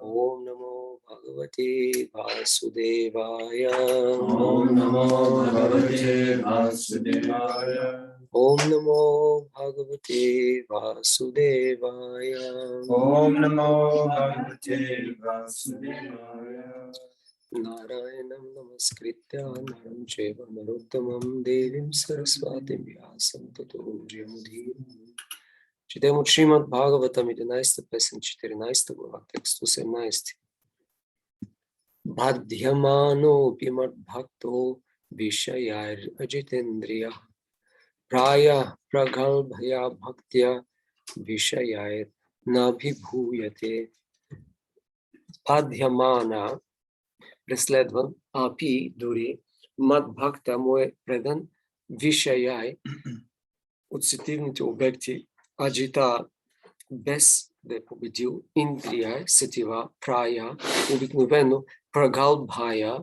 Om Namo Bhagavate Vasudevaya. Om Namo Bhagavate Vasudevaya. Om Namo Bhagavate Vasudevaya. Om Namo Bhagavate Vasudevaya. Narayanam Namaskritya Naram Cheva Narottamam Devim Saraswatim Vyasam Tato Jayamudhiram. Четем от Шримад Бхагаватам 11 песен, 14 глава, текст 18. Бадhyamano pimad bhakto vishayar ajitendriya praya pragalbhaya bhaktya vishayar nabhibhuyate. Бадhyamana, преследван, апи, дори, мад бхакта, му е предан, вишаяй, от сетивните обекти, аджита, без да е победил, индрия, сетива, прая, обикновено, прагалбхая,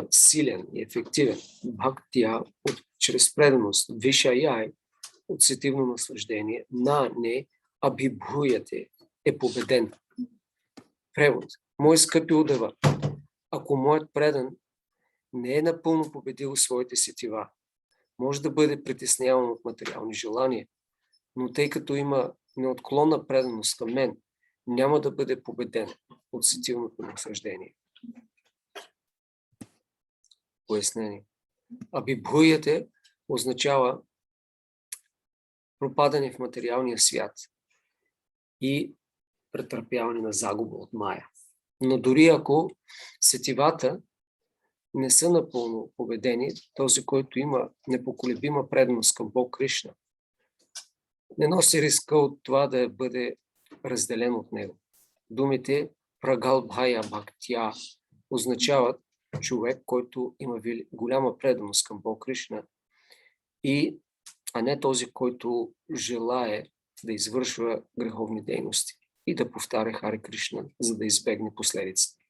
силен и ефективен, бхактия, чрез преданост, вишаяй, от сетивно наслаждение, на не, абибхуяте, е победен. Превод. Мой скъпи удава, ако моят предан не е напълно победил своите сетива, може да бъде притесняван от материални желания, но тъй като има неотклонна преданост към мен, няма да бъде победен от сетивното наслаждение. Пояснение. Абибхуяте означава пропадане в материалния свят и претърпяване на загуба от мая. Но дори ако сетивата не са напълно победени, този, който има непоколебима преданост към Бог Кришна, не носи риска от това да бъде разделен от него. Думите прагалбхая бхактя означават човек, който има голяма преданост към Бог Кришна, а не този, който желае да извършва греховни дейности и да повтаря Харе Кришна, за да избегне последиците.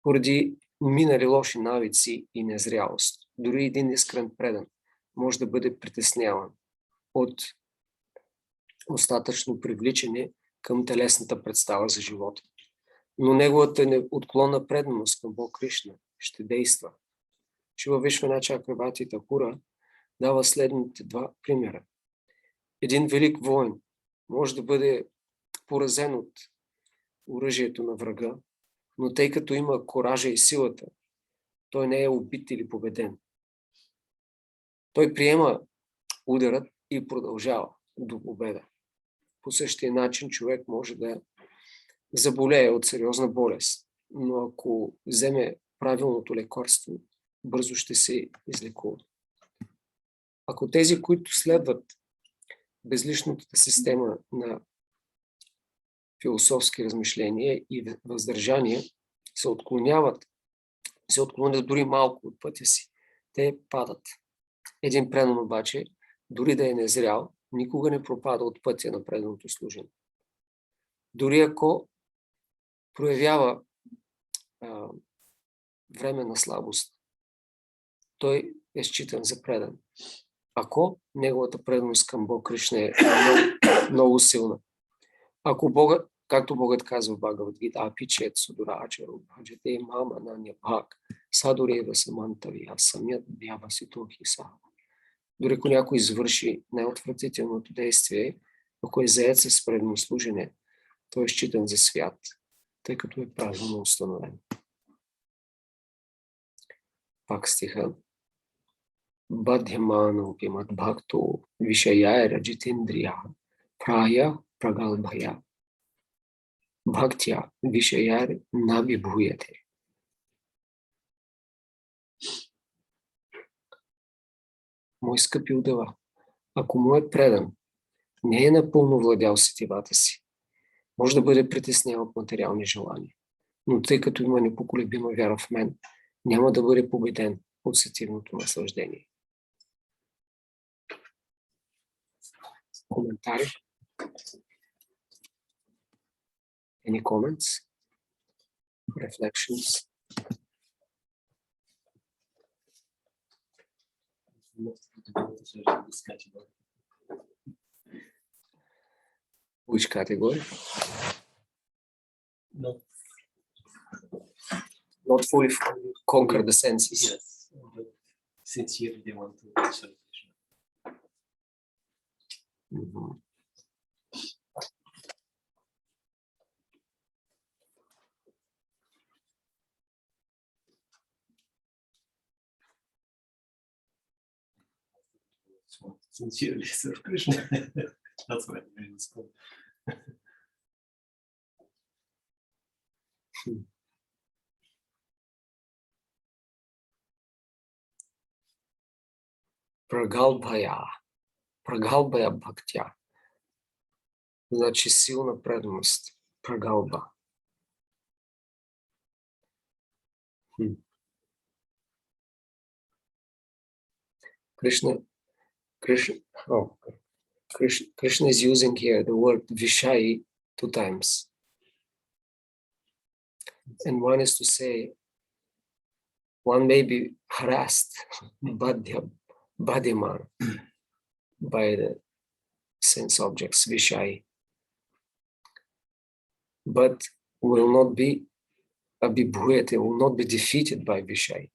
Поради минали лоши навици и незрялост, дори един искрен предан може да бъде притесняван от остатъчно привличане към телесната представа за живота. Но неговата неотклонна преданост към Бог Кришна ще действа. Шива Вишвана Чакраварти Такура дава следните два примера. Един велик воин може да бъде поразен от оръжието на врага, но тъй като има коража и силата, той не е убит или победен. Той приема ударът и продължава до победа. По същия начин човек може да заболее от сериозна болест, но ако вземе правилното лекарство, бързо ще се излекува. Ако тези, които следват безличната система на философски размишления и въздържания, се отклонят дори малко от пътя си, те падат. Един предан обаче, дори да е незрял, никога не пропада от пътя на преданото служене. Дори ако проявява временна слабост, той е считан за предан. Ако неговата преданост към Бог Кришна е много силна. Ако Богът, както Богът казва в Бхагавад-гита, апичет судурачаро бхаджате мама наня бхак, садурева самантавия, самят бявасито хиса. Дори ако някой извърши най-отвратителното действие, ако е заед с преданно служене, той е считан за свят, тъй като е правилно установен. Пак стиха. Бадhyamano пимат бхакто вишаяя раджитендрия прая прагалбхая бхактя вишаяр набибхуяте. Мой скъпи удава, ако моят предан не е напълно владял сетивата си, може да бъде притеснен от материални желания, но тъй като има непоколебима вяра в мен, няма да бъде победен от сетивното наслаждение. Коментари? Any comments? Reflections? Which category? Not Not fully conquer the senses. yes, but sincerely they want to serve Krishna. Mhm. So sincerely serve Krishna. That's why it's called. Прагалбхая. Прагалбхая бхактя. Значи силна преданост. Прагалба. Krishna is using here the word Vishai 2 times. And one is to say, one may be harassed, badiman, by the sense objects, Vishai, but will not be abhibhuyate, will not be defeated by Vishai.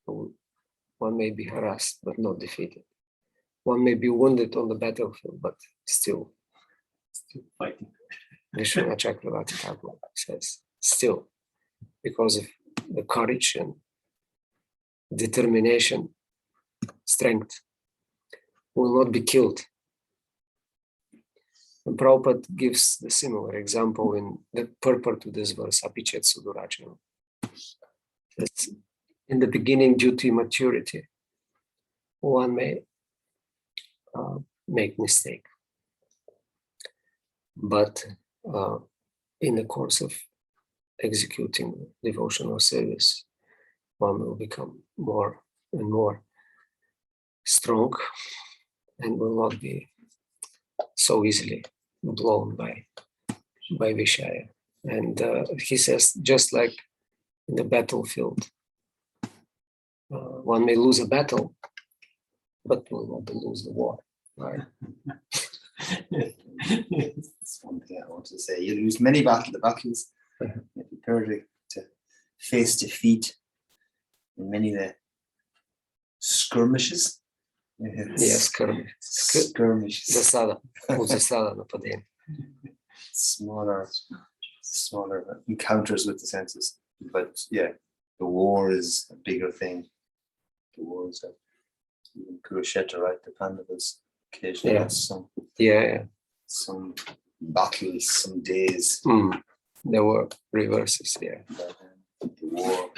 One may be harassed, but not defeated. One may be wounded on the battlefield, but still Fighting. Vishwanath Chakravarti Thakur says, still, because of the courage and determination, strength, will not be killed. And Prabhupada gives the similar example in the purport to this verse, Apichet Sudurachana. That's in the beginning, due to immaturity, one may make mistake. But in the course of executing devotional service, one will become more and more strong and will not be so easily blown by Vishaya. And he says, just like in the battlefield, one may lose a battle, but will not lose the war. Right? That's one thing I want to say. You lose many battles. You're prepared to face defeat in many of the skirmishes. Yes, skirmishes. Засада, засада нападение. Smaller encounters with the senses. But yeah, the war is a bigger thing. The war is even Kurukshetra, right? The Pandavas occasionally had some battles, some days. There were reverses, yeah. The war.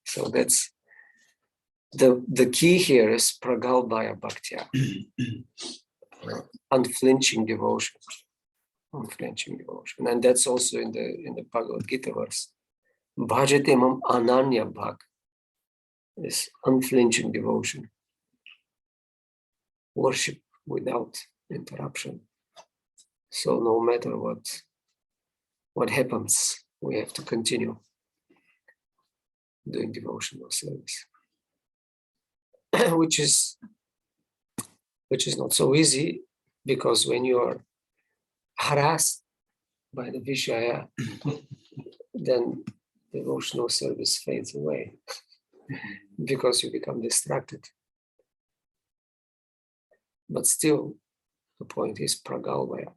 So that's the key here is pragalbhaya bhaktya, unflinching devotion, and that's also in the Bhagavad Gita verse. Bhajate mam ananya bhag is unflinching devotion, worship without interruption. So no matter what happens, we have to continue doing devotional service, which is not so easy, because when you are harassed by the Vishaya, then devotional service fades away because you become distracted. But still, the point is pragalbhaya.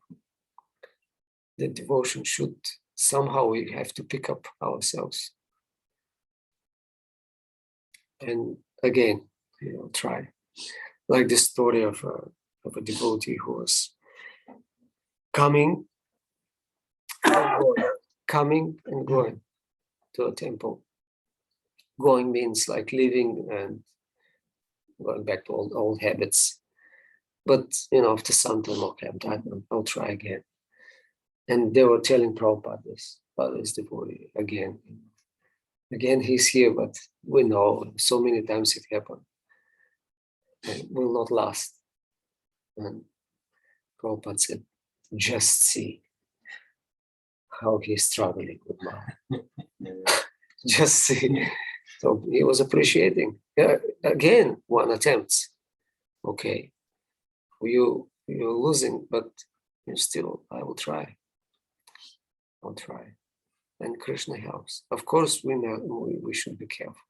The devotion should somehow, we have to pick up ourselves. And again, try. Like the story of a devotee who was coming and going to a temple. Going means like leaving and going back to old habits. But after some time, okay, I'm tired, I'll try again. And they were telling Prabhupada this devotee again. Again, he's here, but we know so many times it happened. And will not last. And Prabhupada said, just see how he's struggling with mind. Just see. So he was appreciating. Again, one attempt. Okay, you're losing, but still, I will try. I'll try. And Krishna helps. Of course, we should be careful.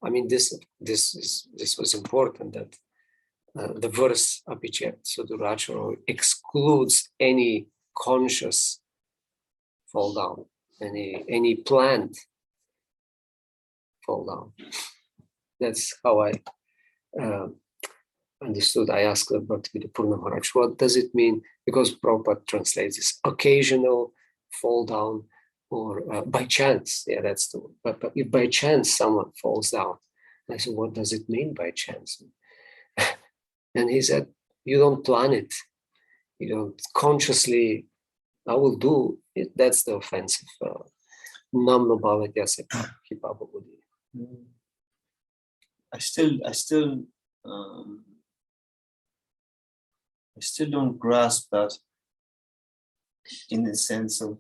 I mean, this was important that the verse Apichet Suduracharo excludes any conscious fall down, any planned fall down. That's how I understood. I asked Bhaktivedanta Purna Maharaj, what does it mean? Because Prabhupada translates this occasional fall down or by chance. Yeah, that's the word. But if by chance someone falls down, I said, what does it mean by chance? And he said, you don't plan it. You don't consciously, I will do it. That's the offensive. I still don't grasp that in the sense of.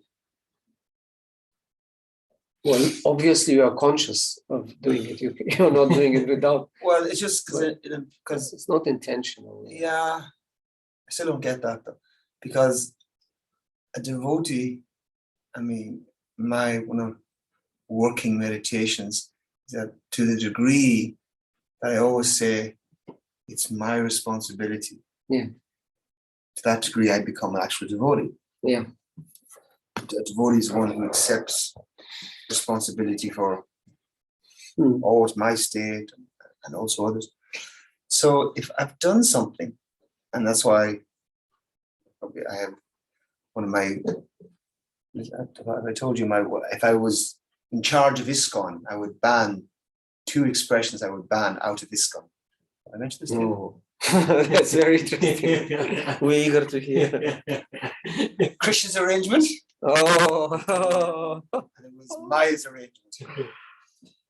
Well, obviously you are conscious of doing it. You're not doing it without. Well, it's just because it's not intentional. Yeah, I still don't get that though, because a devotee, I mean, one of working meditations is that to the degree that I always say it's my responsibility. Yeah. To that degree, I become an actual devotee. Yeah. A devotee is one who accepts responsibility for always my state and also others. So if I've done something, and that's why I have one of my, I told you, if I was in charge of ISKCON, I would ban 2 expressions I would ban out of ISKCON. I mentioned this. No. That's very interesting. We're eager to hear. Krishna's arrangement. Oh. And it was Maya's arrangement.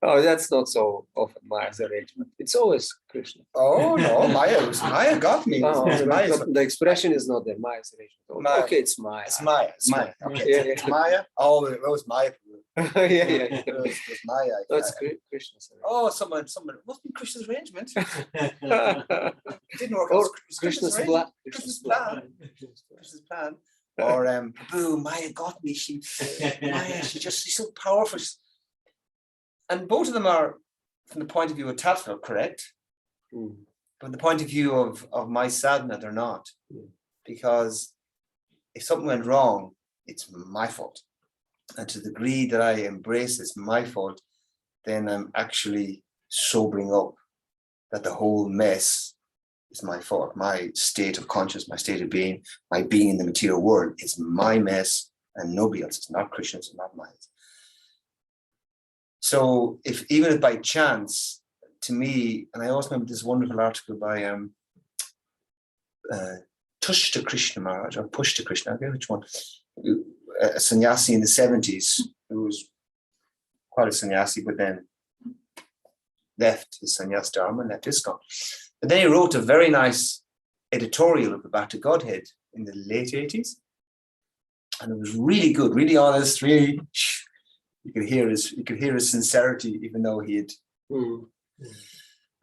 Oh, that's not so often Maya's arrangement. It's always Krishna. Oh no, Maya got me. Oh, the expression is not there. Maya's arrangement. Maya. Okay, it's Maya. It's Maya. Okay. Yeah, It's Maya. Oh, it was Maya. yeah. It was Maya. That's Krishna's arrangement. Oh, someone. It must be Krishna's arrangement. It didn't work out. Krishna's plan. Krishna's plan. Or Prabhu, Maya got me. She's so powerful. And both of them are, from the point of view of Tattva, correct. But from the point of view of my sadhana, they're not. Because if something went wrong, it's my fault. And to the degree that I embrace it's my fault, then I'm actually sobering up that the whole mess is my fault. My state of consciousness, my state of being, my being in the material world is my mess and nobody else. It's not Krishna's, it's not mine. So even if by chance, to me, and I also remember this wonderful article by Tushta Krishna Maharaj, or Pushta Krishna, I forget which one, a sannyasi in the 70s, who was quite a sannyasi, but then left his sannyas dharma and left ISKCON. But then he wrote a very nice editorial of the Back to Godhead in the late 80s. And it was really good, really honest, really, you could hear his sincerity, even though he had.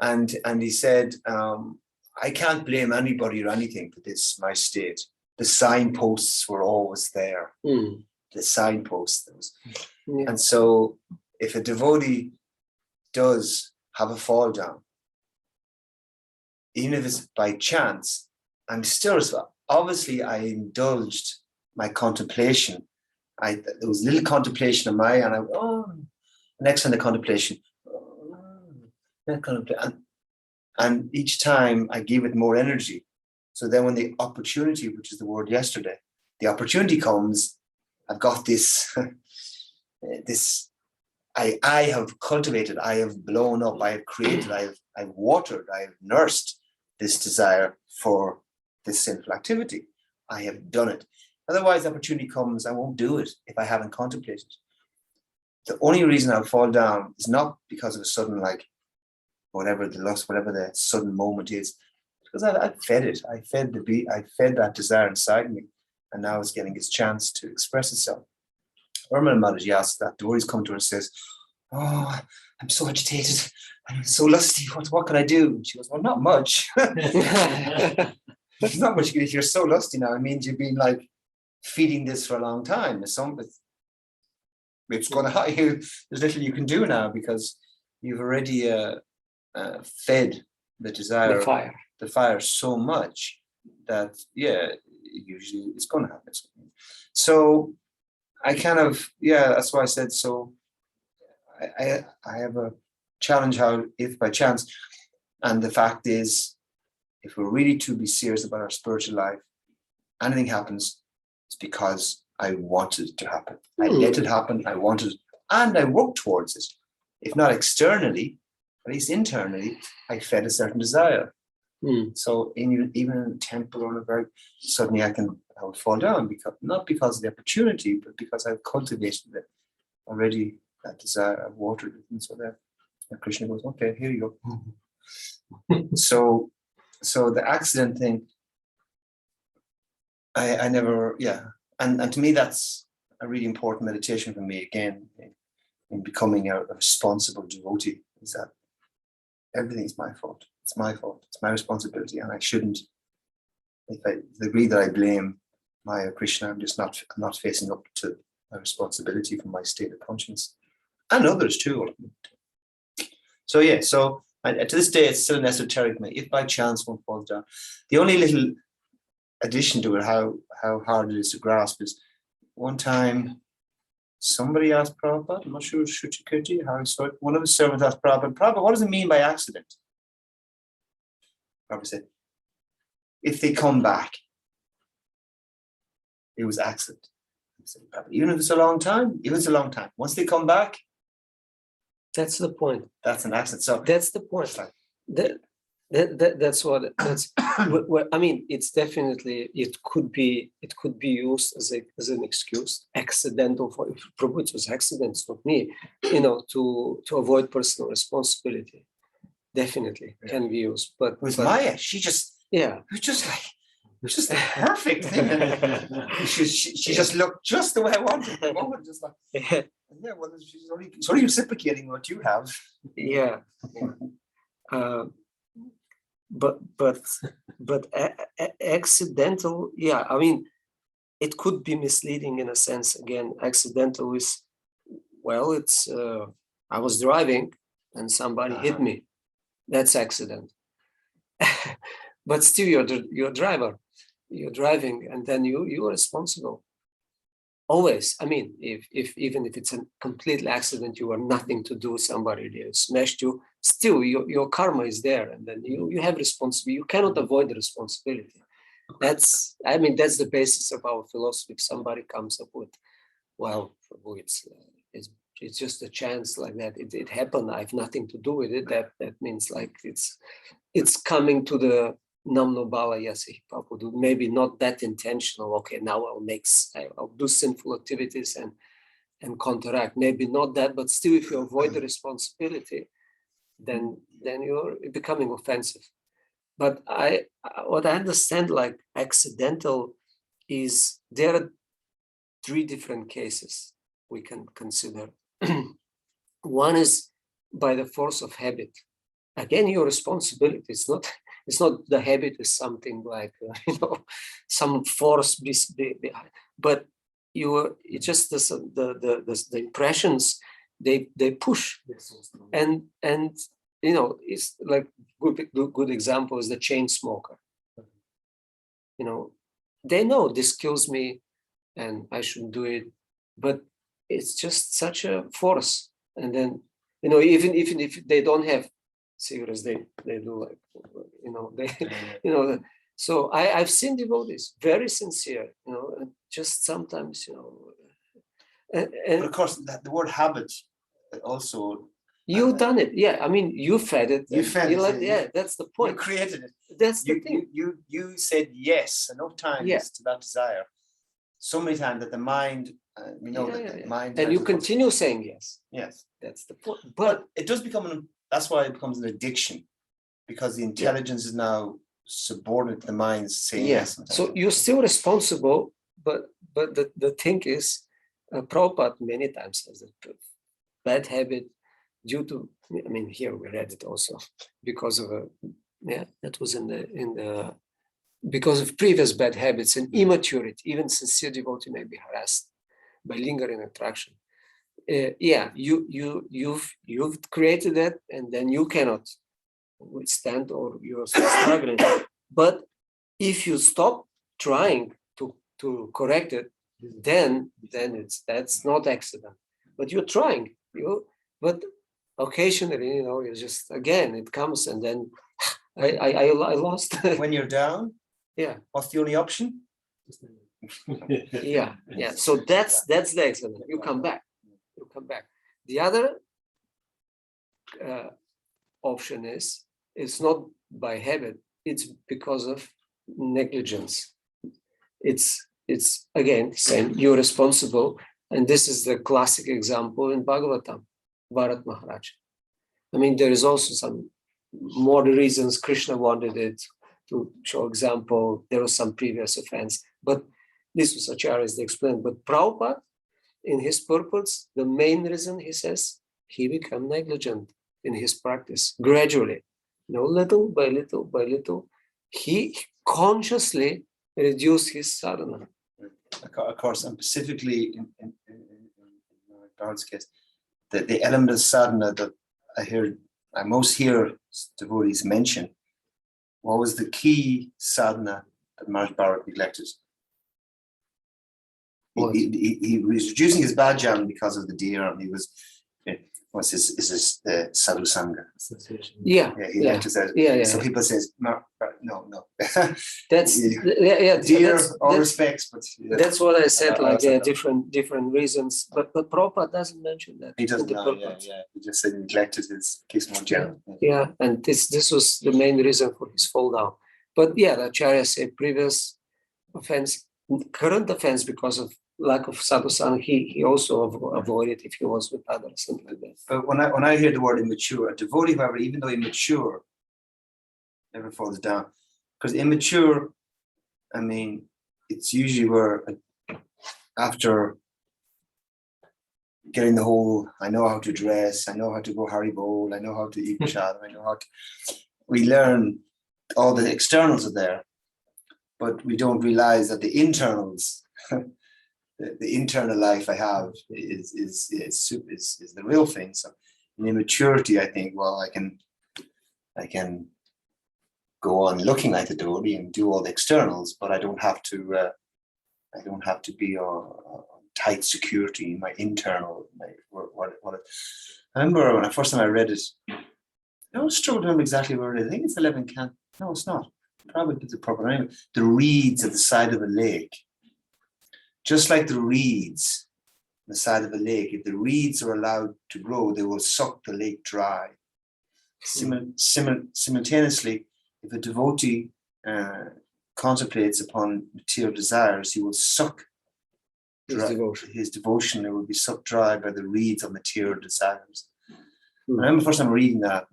And he said, I can't blame anybody or anything for this, my state. The signposts were always there. The signposts. And so if a devotee does have a fall down, even if it's by chance, I'm still, obviously I indulged my contemplation. There was a little contemplation of Maya, and next on the contemplation, and each time I gave it more energy. So then when the opportunity, which is the word yesterday, the opportunity comes, I've got this, I have cultivated, I have blown up, I have created, I've watered, I have nursed this desire for this sinful activity. I have done it. Otherwise, the opportunity comes, I won't do it if I haven't contemplated. The only reason I'll fall down is not because of a sudden, whatever the lust, whatever the sudden moment is, because I fed it. I fed that desire inside me, and now it's getting its chance to express itself. Urmila Mataji asks that, devotees come to her and says, oh, I'm so agitated. I'm so lusty. What can I do? She goes, well, not much. There's not much. If you're so lusty now, it means you've been like feeding this for a long time. It's going to you. There's little you can do now because you've already fed the desire, the fire so much that usually it's going to happen. So I kind of that's why I said so. I have a challenge how if by chance, and the fact is, if we're really to be serious about our spiritual life, anything happens, it's because I wanted it to happen. I let it happen. I wanted it, and I worked towards it. If not externally, at least internally, I fed a certain desire. So even in a temple or a very suddenly I would fall down not because of the opportunity, but because I've cultivated it already. That desire, I've watered it, and so that Krishna goes, okay, here you go. So the accident thing, I never, and to me that's a really important meditation for me again in becoming a responsible devotee. Is that everything's my fault. It's my fault. It's my responsibility, and I shouldn't. If I agree that I blame Maya Krishna, I'm not facing up to my responsibility for my state of conscience. And others too. So to this day, it's still an esoteric me. If by chance one falls down, the only little addition to it, how hard it is to grasp, is one time somebody asked Prabhupada, I'm not sure, Shuchikirti, how he saw it. One of his servants asked Prabhupada, what does it mean by accident? Prabhupada said, if they come back, it was accident. He said, even if it's a long time, once they come back, that's the point. That's an accident. So that's the point. That's what. I mean, it's definitely. It could be used as an excuse, accidental. For Prabhu, it was accidents, not me. To avoid personal responsibility. Definitely can be used. But with Maya, she just it was just the perfect thing. she just looked just the way I wanted at the moment, just like well, she's only reciprocating what you have. But accidental, I mean, it could be misleading in a sense. Again, accidental is, it's I was driving and somebody hit me. That's accident. But still, you're a driver. You're driving, and then you are responsible. Always. I mean, if even if it's a complete accident, you are nothing to do. Somebody smashed you. Still, your karma is there, and then you have responsibility. You cannot avoid the responsibility. That's the basis of our philosophy. If somebody comes up with, it's just a chance like that. It happened. I have nothing to do with it. That means like it's coming to the Namno Bala Yasi Papudu, maybe not that intentional. Okay, now I'll do sinful activities and counteract. Maybe not that, but still, if you avoid the responsibility, then you're becoming offensive. But what I understand, like accidental, is there are 3 different cases we can consider. One is by the force of habit. Again, your responsibility. It's not the habit is something like some force behind, but it's just the impressions they push, and it's like good example is the chain smoker. They know this kills me, and I shouldn't do it, but it's just such a force. And then even if they don't have cigarettes, they do So I've seen devotees very sincere, and just sometimes but of course the word habit also. You've done it, I mean, you fed it. You fed it. That's the point. You created it. That's the thing. You said yes enough times to that desire, so many times that the mind. We know that the mind. And you continue saying yes. Yes, that's the point. But it does become that's why it becomes an addiction, because the intelligence is now subordinate to the mind's saying yes. So you're still responsible, but the thing is, Prabhupada many times says that bad habit due to, I mean, here we read it also, because of that was in the because of previous bad habits and immaturity. Even sincere devotee may be harassed by lingering attraction. You've created that, and then you cannot withstand, or you're struggling. But if you stop trying to correct it, then that's not accident. But you're trying, but occasionally, you just, again, it comes, and then I lost. When you're down, what's the only option? Yeah. So that's the accident. You come back. The other option is, it's not by habit, it's because of negligence. It's again saying you're responsible, and this is the classic example in Bhagavatam, Bharat Maharaj. I mean, there is also some more reasons Krishna wanted it to show example. There was some previous offense, but this was Acharyas explained. But Prabhupada, in his purpose, the main reason, he says, he became negligent in his practice gradually. Little by little, he consciously reduced his sadhana. Of course, and specifically in Bharat's case, the element of sadhana that I most hear devotees mention, what was the key sadhana that Maharaj Bharat neglected? He was reducing his bhajan because of the deer, and he was, what's his sadhu sangha? He left his out. So people says, no. That's deer, all respects, but that's what I said. Like different reasons, but Prabhupada doesn't mention that. He doesn't know. He just said he neglected his case more general. And this was the main reason for his fall down. But the Acharya say previous offense, current offense, because of lack of sadhusanga, he also avoided if he was with others, something like that. But when I hear the word immature, a devotee, however, even though immature, never falls down. Because immature, I mean, it's usually where after getting the whole, I know how to dress, I know how to go Haribol, I know how to eat prasad, I know how to, we learn all the externals are there, but we don't realize that the internals, the internal life I have is the real thing. So in immaturity, I think, well, I can go on looking like the devotee and do all the externals, but I don't have to be tight security in my internal. I remember when the first time I read it, I don't struggle to remember exactly where it is. I think it's 11 can. No, it's not. Probably it's a proper name. The reeds at the side of a lake. Just like the reeds on the side of a lake, if the reeds are allowed to grow, they will suck the lake dry. Simultaneously, if a devotee contemplates upon material desires, he will suck his devotion. It will be sucked dry by the reeds of material desires. I remember the first time reading that,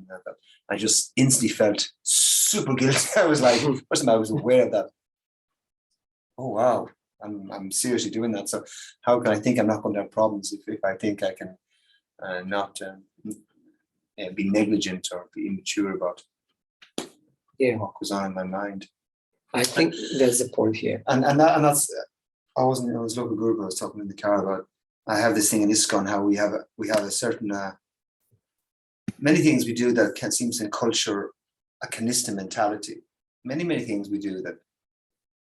I just instantly felt super guilty. I was like, first time I was aware of that. Oh wow, I'm seriously doing that. So how can I think I'm not going to have problems if I think I can not be negligent or be immature about what goes on in my mind? I think that's the point here. And that's, I was local group. I was talking in the car about, I have this thing in ISKCON, how we have a certain many things we do that seems in culture a kanista mentality. Many things we do that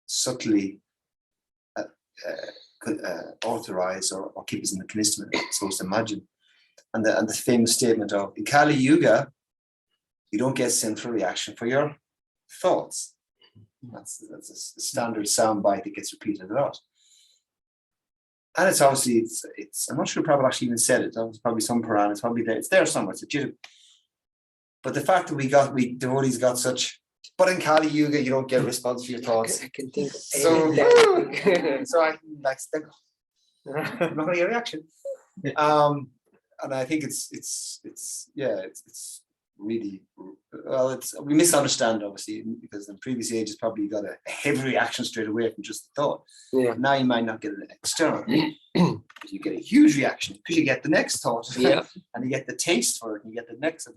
subtly authorize or keep us in the kanista, so to imagine. And the famous statement of, in Kali Yuga, you don't get sinful reaction for your thoughts. That's a standard sound bite that gets repeated a lot. And it's obviously, it's I'm not sure Prabhupada actually even said it. That was probably some Puran, it's probably there. It's there somewhere, it's legitimate. But the fact that we devotees got such, but in Kali Yuga, you don't get a response for your thoughts. I can think of so I can like think, I'm not gonna get a reaction. And I think it's really, well, we misunderstand obviously, because in previous ages probably you got a heavy reaction straight away from just the thought. Now you might not get an external. You get a huge reaction because you get the next thought, Yeah. and you get the taste for it, and you get the next.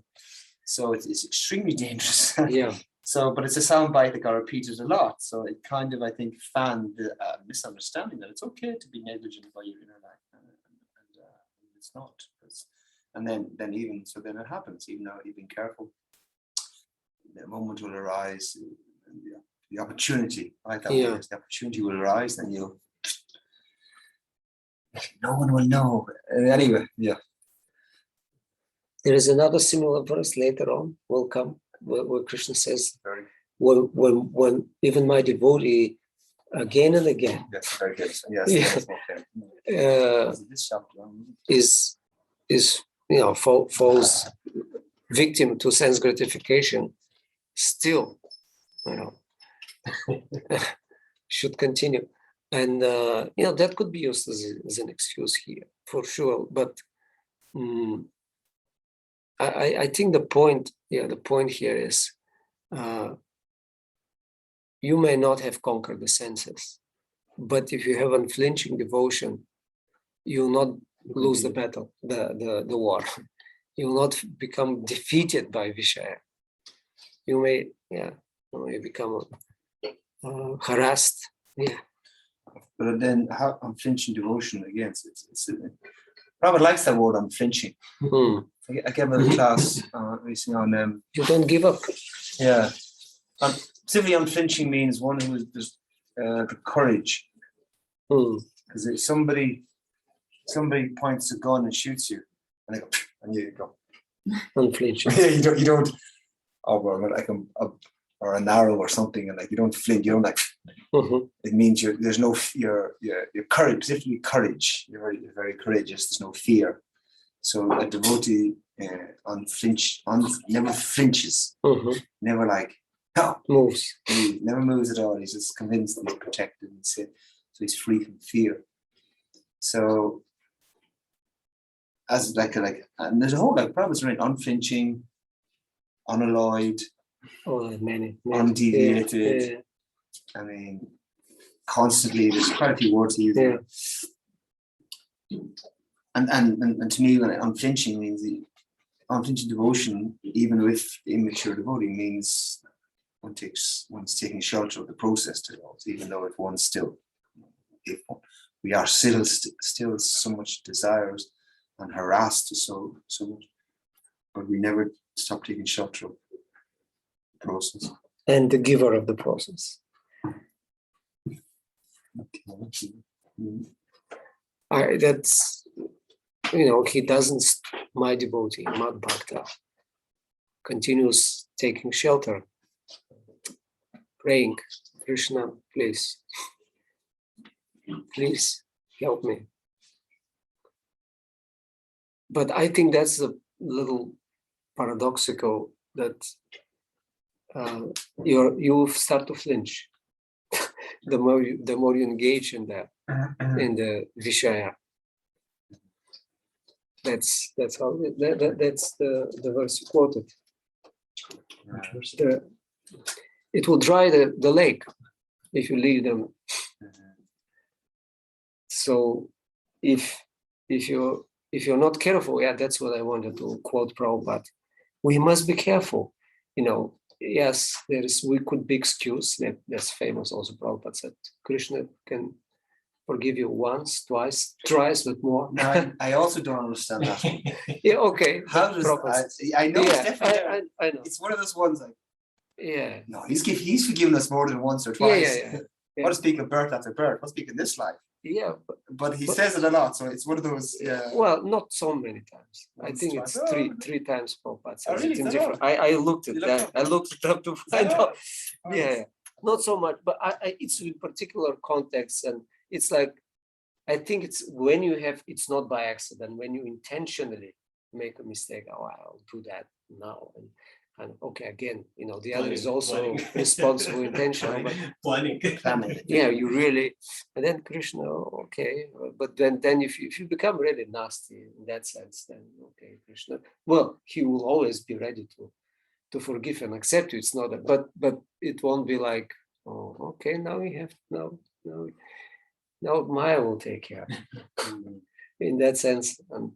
So it's extremely dangerous. Yeah. So, but it's a soundbite that got repeated a lot. So it kind of, I think, fanned the misunderstanding that it's okay to be negligent by your inner life, and it's not. And then even so, then it happens. Even though you've been careful, the moment will arise. The opportunity, I like that word, the opportunity will arise, then no one will know. Anyway, yeah. There is another similar verse later on will come where Krishna says, when even my devotee again and again very good. Yes, is falls victim to sense gratification, still, should continue. And that could be used as an excuse here for sure. But I think the point here is you may not have conquered the senses, but if you have unflinching devotion, you will not lose the battle, the war. You will not become defeated by Vishaya. You may become harassed. Yeah. But then how unflinching devotion again? Prabhupada likes that word unflinching. I gave a class recently on you don't give up. Yeah. Simply unflinching means one who has the courage. Because if somebody points a gun and shoots you, and they go, and you go. Unflinching. Yeah, you don't. Or an arrow or something, and you don't flinch. You don't It means there's no your courage, particularly courage. You're very courageous. There's no fear. So a devotee never flinches. Never moves. He never moves at all. He's just convinced that he's protected and safe. So he's free from fear. So as and there's a whole problems around unflinching, unalloyed, many. undeviated. I mean, constantly there's quite a few words to use. And to me, when unflinching means the unflinching devotion, even with immature devotee, means one's taking shelter of the process to Lord, even though we are still so much desires and harassed so much, but we never stop taking shelter of the process. And the giver of the process. That's he doesn't. My devotee, Mad Bhakta, continues taking shelter, praying, Krishna, please help me. But I think that's a little paradoxical that you start to flinch the more you engage in the Vishaya. That's how that's the verse you quoted. It will dry the lake if you leave them. So if you're not careful, that's what I wanted to quote Prabhupada. We must be careful. Yes, we could be excused. That's famous also. Prabhupada said Krishna can forgive you once, twice, thrice, but more. No, I also don't understand that. Okay. How does I know it's definitely I know. It's one of those ones no, he's forgiven us more than once or twice. Yeah. What to speak of birth after birth? What to speak in this life? Yeah, but he says it a lot, so it's one of those. Yeah. Well, not so many times. I think it's three times Prabhupada says it in different. I looked at that. I looked it up to find out. Yeah, not so much, but it's in particular context, and it's I think it's when it's not by accident, when you intentionally make a mistake. I'll do that now, and okay, again, the other is also responsible, intentional, but planning. Yeah, you really, and then Krishna, okay, but then if you become really nasty in that sense, then okay, Krishna, well, he will always be ready to forgive and accept you. It's not but it won't be like, oh, okay, now we have now Maya will take care. in that sense, and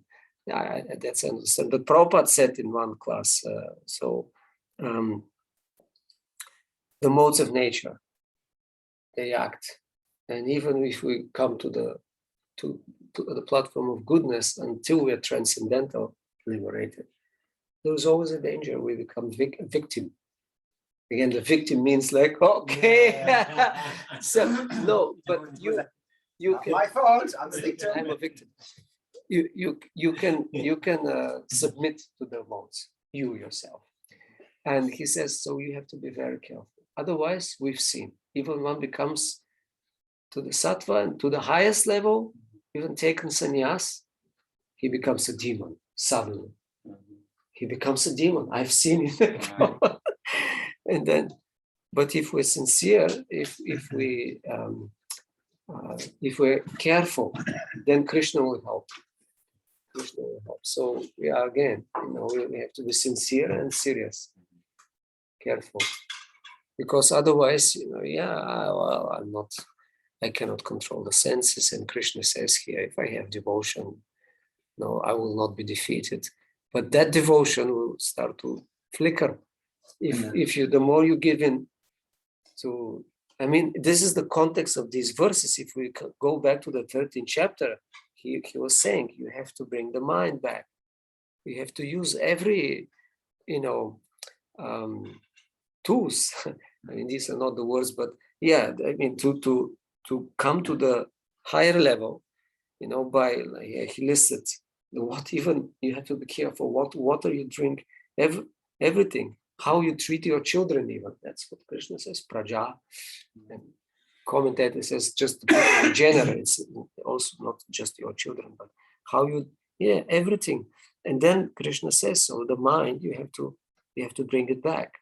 that's understand. But Prabhupada said in one class, the modes of nature, they act, and even if we come to the platform of goodness, until we are transcendental, liberated, there's always a danger we become victim. Again, the victim means like, okay, so no, but you can. My fault. I'm the victim. I'm a victim. You can submit to the modes, you yourself. And he says, so you have to be very careful. Otherwise, we've seen, even one becomes to the sattva and to the highest level, even taken sannyas, he becomes a demon suddenly. He becomes a demon. I've seen it. And then, but if we're sincere, if we're careful, then Krishna will help. Krishna will help. So we are again, we have to be sincere and serious, careful, because otherwise, I cannot control the senses. And Krishna says here, if I have devotion, no, I will not be defeated. But that devotion will start to flicker. If you, the more you give in to, this is the context of these verses. If we go back to the 13th chapter, he was saying, you have to bring the mind back. You have to use every, tools. These are not the words, but yeah, to come to the higher level, by, he listed what, even you have to be careful what water you drink, everything, how you treat your children, even. That's what Krishna says, praja. And commentator says just the people in general, it's also not just your children, but how you, everything. And then Krishna says, so the mind, you have to bring it back.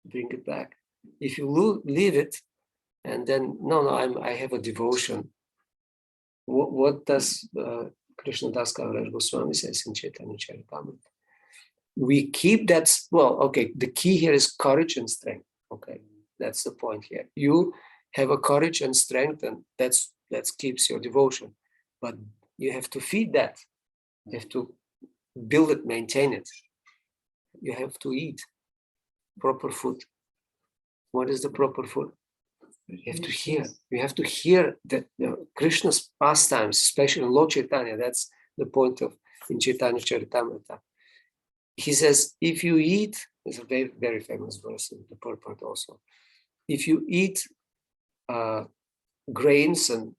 Bring it back. If you leave it, and then I have a devotion. What does Krishna Das Kaviraj Goswami says in Chaitanya Charitamrita? We keep that. Well, okay. The key here is courage and strength. Okay, that's the point here. You have a courage and strength, and that keeps your devotion. But you have to feed that. You have to build it, maintain it. You have to eat proper food. What is the proper food? You have to hear. You have to hear that Krishna's pastimes, especially in Lord Chaitanya. That's the point of in Chaitanya Charitamrita. He says, if you eat, it's a very, very famous verse in the purport also. If you eat grains and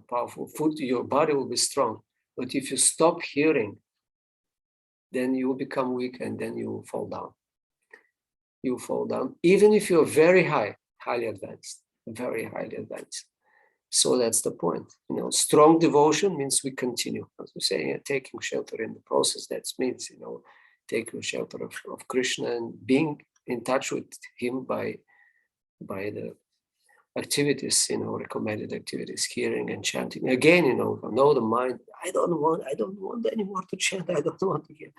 powerful food, your body will be strong. But if you stop hearing, then you will become weak, and then you will fall down. You fall down, even if you're very highly advanced, very highly advanced. So that's the point. Strong devotion means we continue, as we say, taking shelter in the process. That means, taking shelter of Krishna and being in touch with him by the activities, recommended activities, hearing and chanting. Again, know the mind. I don't want anymore to chant. I don't want to hear.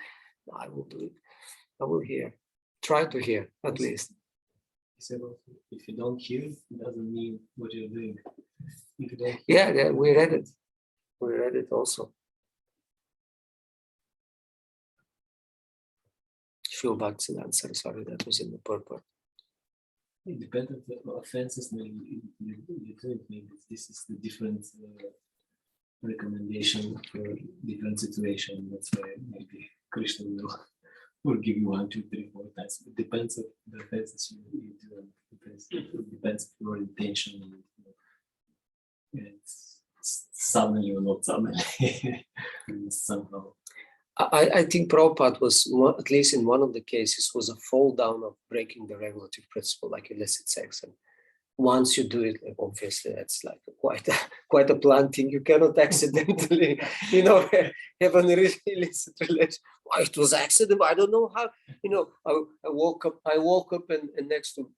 No, I will do it. I will hear. Try to hear, at least. He said, if you don't hear, it doesn't mean what you're doing. If you don't yeah, we read it. We read it also. Sure, Bhaktisiddhanta Saraswati, that was in the purport. It depends on the offenses you do. Maybe this is the different recommendation for different situation. That's why maybe Krishna will give you 1, 2, 3, 4 times. It depends on the offenses you do. It depends on your intention. It's suddenly or not suddenly. Somehow. I think Prabhupada was, at least in one of the cases, was a fall down of breaking the regulative principle, like illicit sex. And once you do it, obviously, that's like quite a blunt thing. You cannot accidentally, have an illicit relation. Why it was accident? I don't know how. I woke up and next to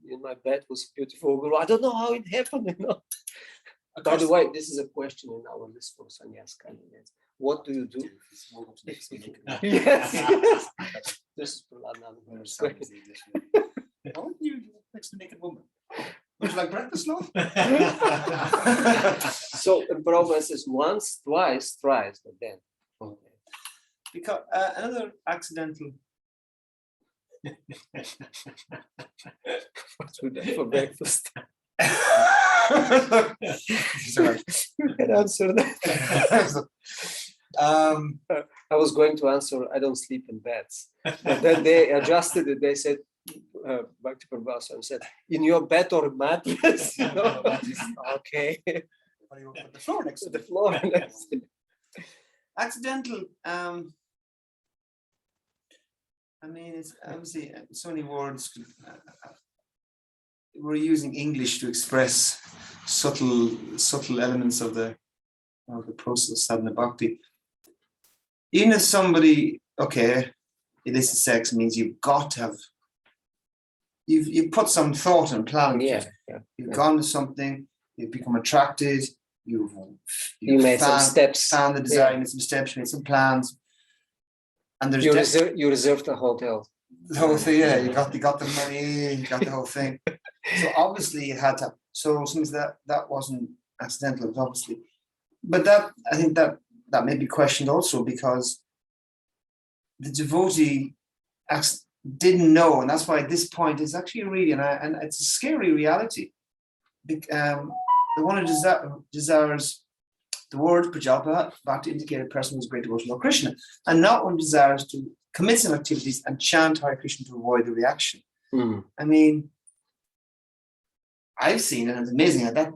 in my bed was a beautiful girl. I don't know how it happened. By the way, this is a question in our list for sannyas candidates. What do you do? Yes. This is another question. How do you next to naked woman? Would you like breakfast, no? So the problem is once, twice, thrice, but then. Okay. Because another accidental. What would I for breakfast? Sorry. You can answer that. I was going to answer, I don't sleep in beds. But then they adjusted it. They said, back to Prabhupada and said, in your bed or mattress? You know? Okay. What do you put the floor next to The floor next to accidental. I mean, it's obviously so many words. We're using English to express subtle elements of the process of sadhana bhakti. Even if somebody, okay, illicit sex means you've got to have, you've put some thought and plan. You've gone to something, you've become attracted, you made some steps, found the desire, you made some steps, you made some plans, and there's you reserved a hotel. the whole thing. Yeah, you got the money, you got the whole thing. So obviously it had to. So since that wasn't accidental, it was obviously, but that I think that may be questioned also because the devotee didn't know, and that's why at this point it's actually really and it's a scary reality. The one who desires the word Prajalpa to indicate a person who is great devotion of Krishna, and not one desires to commit some activities and chant Hare Krishna to avoid the reaction. I mean, I've seen, and it's amazing that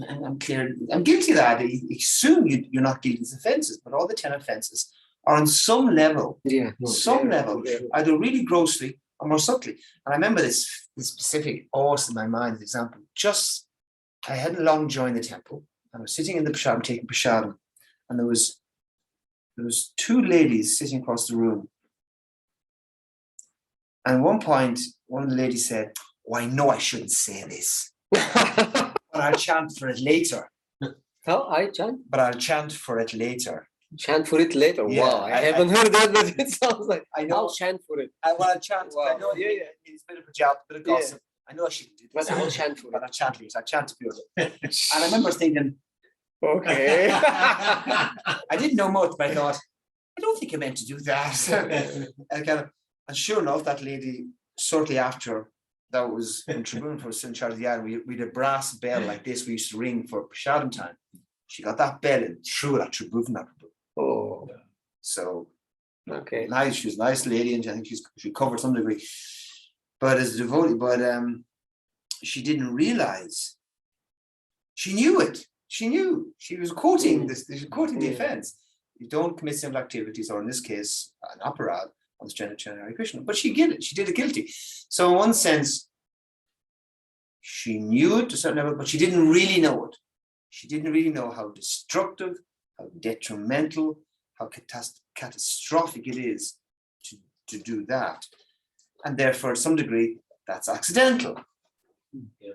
I'm clear. I'm guilty of that. You assume you're not guilty of offences, but all the 10 offences are on some level, either really grossly or more subtly. And I remember this specific awesome in my mind example. Just I hadn't long joined the temple. I was sitting in the prasadam, taking prasadam, and there was 2 ladies sitting across the room. And at one point, one of the ladies said, "Oh, I know I shouldn't say this, but I'll chant for it later." How I chant? But I'll chant for it later. Chant for it later. Yeah, Wow, I haven't heard that, but it sounds like I know. I'll chant for it. I want to chant. Wow. I know it's a bit of a job, a bit of gossip. I know I shouldn't do this. But I'll chant for But it. I'll chant for it. I'll chant for it. And I remember thinking, Okay. I didn't know much, but I thought, I don't think I meant to do that. And sure enough, that lady, shortly after, that was in Tribune for St. Charles the Island, we had a brass bell like this we used to ring for prasadam time. She got that bell and threw it at Tribune. Oh. So, Okay. nice. She was a nice lady, and I think she covered some degree. But as a devotee, she didn't realize. She knew it. She knew. She was quoting this. She was quoting the offense. You don't commit sinful activities, or in this case, an aparad on the strength of Hare Krishna. But she did it. She did it guilty. So in one sense, she knew it to a certain level, but she didn't really know it. She didn't really know how destructive, how detrimental, how catastrophic it is to do that. And therefore, to some degree, that's accidental. Yeah,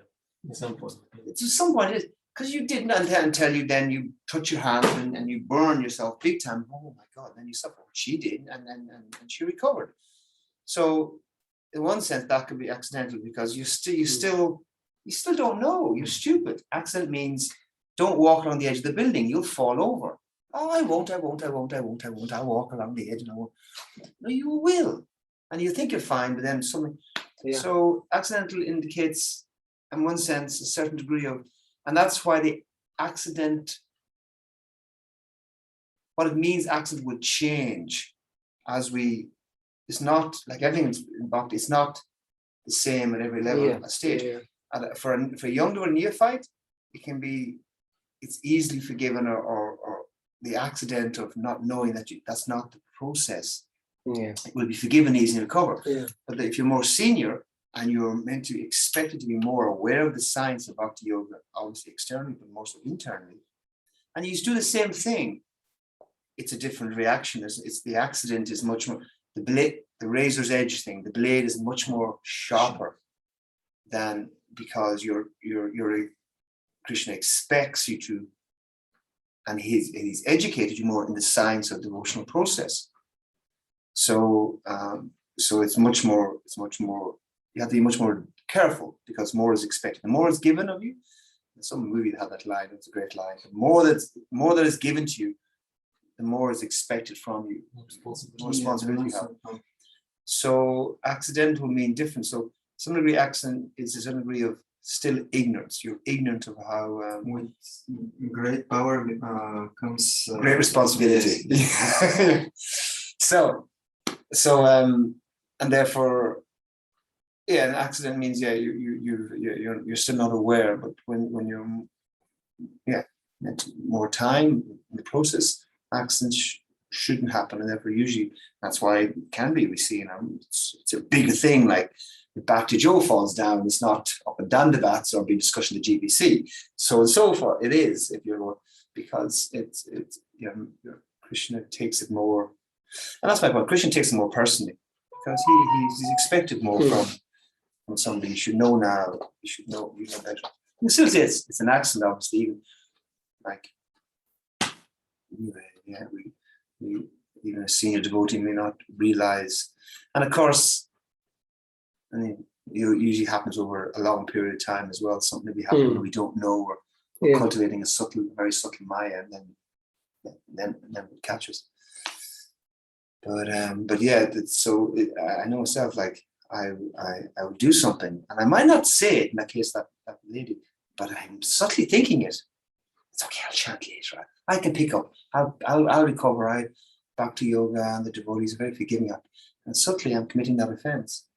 at some point. To some point, it is. Because you didn't until you then you touch your hand and you burn yourself big time. Oh my God, then you suffer. She did, and she recovered. So in one sense, that could be accidental because you still don't know. You're stupid. Accident means don't walk along the edge of the building. You'll fall over. Oh, I won't. I'll walk along the edge and I won't. No, you will. And you think you're fine, but then something. Yeah. So accidental indicates, in one sense, a certain degree of, and that's why the accident, what it means accident would change as it's not like everything in bhakti, it's not the same at every level of stage. Yeah. And for a younger neophyte, it's easily forgiven or the accident of not knowing that that's not the process. Yeah. It will be forgiven easily and recover. Yeah. But if you're more senior and you're meant to expected to be more aware of the science of bhakti yoga, obviously externally, but mostly internally, and you do the same thing, it's a different reaction. It's the accident is much more the razor's edge thing. The blade is much more sharper than because you're Krishna expects you to, and he's educated you more in the science of devotional process. So it's much more you have to be much more careful because more is expected. The more is given of you. Some movie had that line. It's a great line. The more that is given to you, the more is expected from you. More responsibility you have. So accidental mean different. So some degree accident is to some degree of still ignorance. You're ignorant of how With great power comes great responsibility. Yes. And therefore, yeah, an accident means you're still not aware. But when you're more time in the process, accidents shouldn't happen, and therefore usually that's why it can be. We see, it's a bigger thing. Like if Back to Joe falls down, it's not up and down debates or being discussed in the GBC, so and so forth. It is if you're because it's Krishna takes it more, and that's my point. Krishna takes it more personally because he's expected more from somebody. You should know now. You should know better. And still, it's an accident, obviously. Even like we even a senior devotee may not realize, and of course, I mean, it usually happens over a long period of time as well. Something may be happening that we don't know, or we're cultivating a very subtle maya, and then it catches. But yeah, I know myself. Like I would do something, and I might not say it in that case, that lady, but I'm subtly thinking it. It's okay, I'll chant later. I can pick up. I'll recover. Back to yoga, and the devotees are very forgiving. And subtly, I'm committing that offense.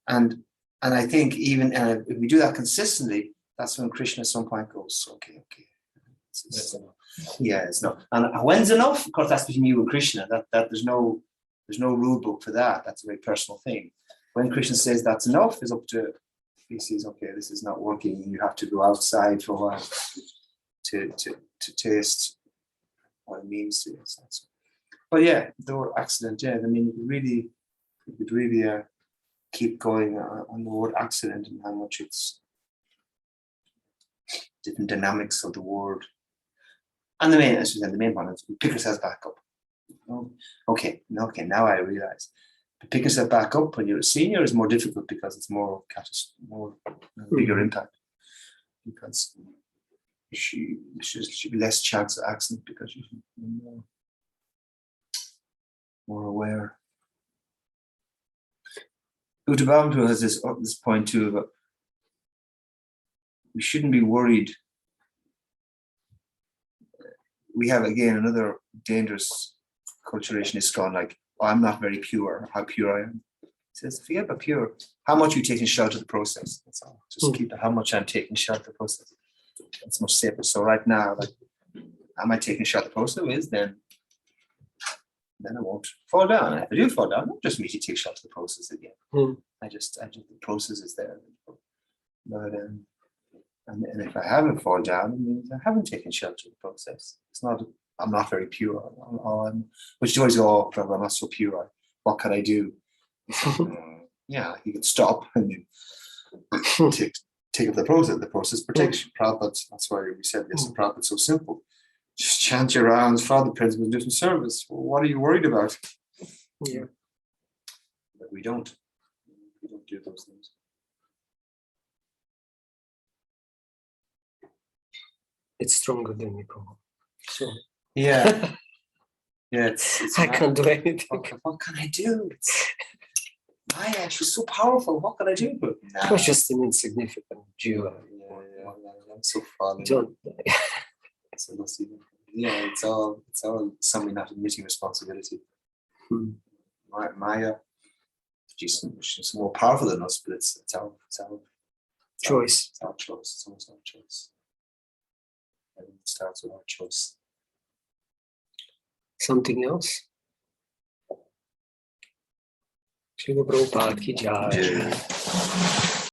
And I think even if we do that consistently, that's when Krishna at some point goes, okay. It's enough. Yeah, it's not. And when's enough? Of course, that's between you and Krishna. That there's no rule book for that. That's a very personal thing. When Krishna says that's enough, is up to. He says, okay, this is not working. You have to go outside for a while to taste what it means to you. But yeah, the word accident, I mean, you could really keep going on the word accident and how much it's different dynamics of the word. And the main one is pick yourself back up. Okay, now I realize. But pick yourself back up when you're a senior is more difficult because it's more bigger impact. Because she should be less chance of accident because you're more aware. Utthabhamtu has this point too about we shouldn't be worried. We have again another dangerous culturation is gone like, oh, I'm not very pure, how pure I am. He says, forget about pure. How much you taking shelter of the process. That's all. Just keep it how much I'm taking shelter of the process. That's much safer. So right now, like, am I taking shelter of the process? Then I won't fall down. If I do fall down, I'll just immediately take shelter of the process again. I just the process is there. But and if I haven't fallen down, it means I haven't taken shelter of the process. It's not. I'm not very pure. Which always go, I'm not so pure. What can I do? Yeah, you can stop and you take up the process. The process protection. Prabhupada, that's why we said this. Prabhupada's so simple. Just chant your rounds, follow the principles, do some service. Well, what are you worried about? Yeah. But we don't. We don't do those things. It's stronger than me, Prabhupada. So yeah. Yeah, it's I can't do anything. What can I do? Maya, she's so powerful. What can I do? I was just an insignificant Jew. I'm so fallen. Yeah, it's all somebody not admitting responsibility. Maya, she's more powerful than us, but it's our choice. It's our choice. It's almost our choice. Everything starts with our choice. Something else? Srila Prabhupada ki jai.